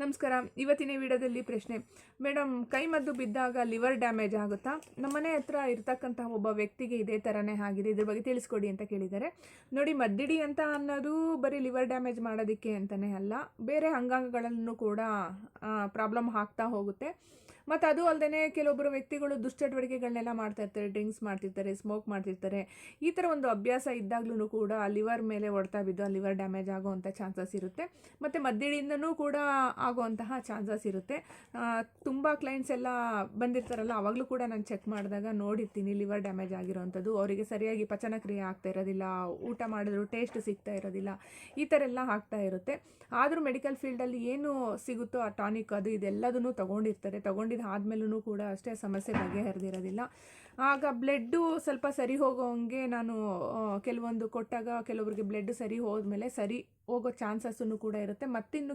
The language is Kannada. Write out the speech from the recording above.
ನಮಸ್ಕಾರ. ಇವತ್ತಿನ ವಿಡಿಯೋದಲ್ಲಿ ಪ್ರಶ್ನೆ, ಮೇಡಮ್ ಕೈಮದ್ದು ಬಿದ್ದಾಗ ಲಿವರ್ ಡ್ಯಾಮೇಜ್ ಆಗುತ್ತಾ? ನಮ್ಮನೆ ಹತ್ರ ಇರ್ತಕ್ಕಂತಹ ಒಬ್ಬ ವ್ಯಕ್ತಿಗೆ ಇದೇ ಥರನೇ ಆಗಿದೆ, ಇದ್ರ ಬಗ್ಗೆ ತಿಳಿಸ್ಕೊಡಿ ಅಂತ ಕೇಳಿದ್ದಾರೆ. ನೋಡಿ, ಮದ್ದಿಡಿ ಅಂತ ಅನ್ನೋದು ಬರೀ ಲಿವರ್ ಡ್ಯಾಮೇಜ್ ಮಾಡೋದಕ್ಕೆ ಅಂತಲೇ ಅಲ್ಲ, ಬೇರೆ ಅಂಗಾಂಗಗಳನ್ನು ಕೂಡ ಪ್ರಾಬ್ಲಮ್ ಆಗ್ತಾ ಹೋಗುತ್ತೆ. ಮತ್ತು ಅದು ಅಲ್ಲದೆ ಕೆಲವೊಬ್ಬರು ವ್ಯಕ್ತಿಗಳು ದುಶ್ಚಟುವಟಿಕೆಗಳನ್ನೆಲ್ಲ ಮಾಡ್ತಾ ಇರ್ತಾರೆ, ಡ್ರಿಂಕ್ಸ್ ಮಾಡ್ತಿರ್ತಾರೆ, ಸ್ಮೋಕ್ ಮಾಡ್ತಿರ್ತಾರೆ. ಈ ಥರ ಒಂದು ಅಭ್ಯಾಸ ಇದ್ದಾಗ್ಲೂ ಕೂಡ ಲಿವರ್ ಮೇಲೆ ಹೊಡೆತ ಬಿದ್ದು ಲಿವರ್ ಡ್ಯಾಮೇಜ್ ಆಗೋವಂಥ ಚಾನ್ಸಸ್ ಇರುತ್ತೆ. ಮತ್ತು ಮದ್ದಿಡಿಯಿಂದನೂ ಕೂಡ ಆಗುವಂತಹ ಚಾನ್ಸಸ್ ಇರುತ್ತೆ. ತುಂಬ ಕ್ಲೈಂಟ್ಸ್ ಎಲ್ಲ ಬಂದಿರ್ತಾರಲ್ಲ, ಆವಾಗಲೂ ಕೂಡ ನಾನು ಚೆಕ್ ಮಾಡಿದಾಗ ನೋಡಿರ್ತೀನಿ ಲಿವರ್ ಡ್ಯಾಮೇಜ್ ಆಗಿರೋವಂಥದ್ದು. ಅವರಿಗೆ ಸರಿಯಾಗಿ ಪಚನ ಕ್ರಿಯೆ ಆಗ್ತಾ ಇರೋದಿಲ್ಲ, ಊಟ ಮಾಡಿದ್ರು ಟೇಸ್ಟ್ ಸಿಗ್ತಾ ಇರೋದಿಲ್ಲ, ಈ ಥರ ಎಲ್ಲ ಆಗ್ತಾ ಇರುತ್ತೆ. ಆದರೂ ಮೆಡಿಕಲ್ ಫೀಲ್ಡಲ್ಲಿ ಏನು ಸಿಗುತ್ತೋ ಆ ಟಾನಿಕ್ ಅದು ಇದೆಲ್ಲದನ್ನು ತೊಗೊಂಡಿರ್ತಾರೆ. ಆದಮೇಲೂ ಕೂಡ ಅಷ್ಟೇ ಸಮಸ್ಯೆ ಬಗೆಹರಿದಿರೋದಿಲ್ಲ. ಆಗ ಬ್ಲಡ್ಡು ಸ್ವಲ್ಪ ಸರಿ ಹೋಗೋಂಗೆ ನಾನು ಕೆಲವೊಂದು ಕೊಟ್ಟಾಗ ಕೆಲವೊಬ್ಬರಿಗೆ ಬ್ಲಡ್ ಸರಿ ಹೋದ್ಮೇಲೆ ಸರಿ ಹೋಗೋ ಚಾನ್ಸಸ್ಸನ್ನು ಕೂಡ ಇರುತ್ತೆ. ಮತ್ತಿನ್ನು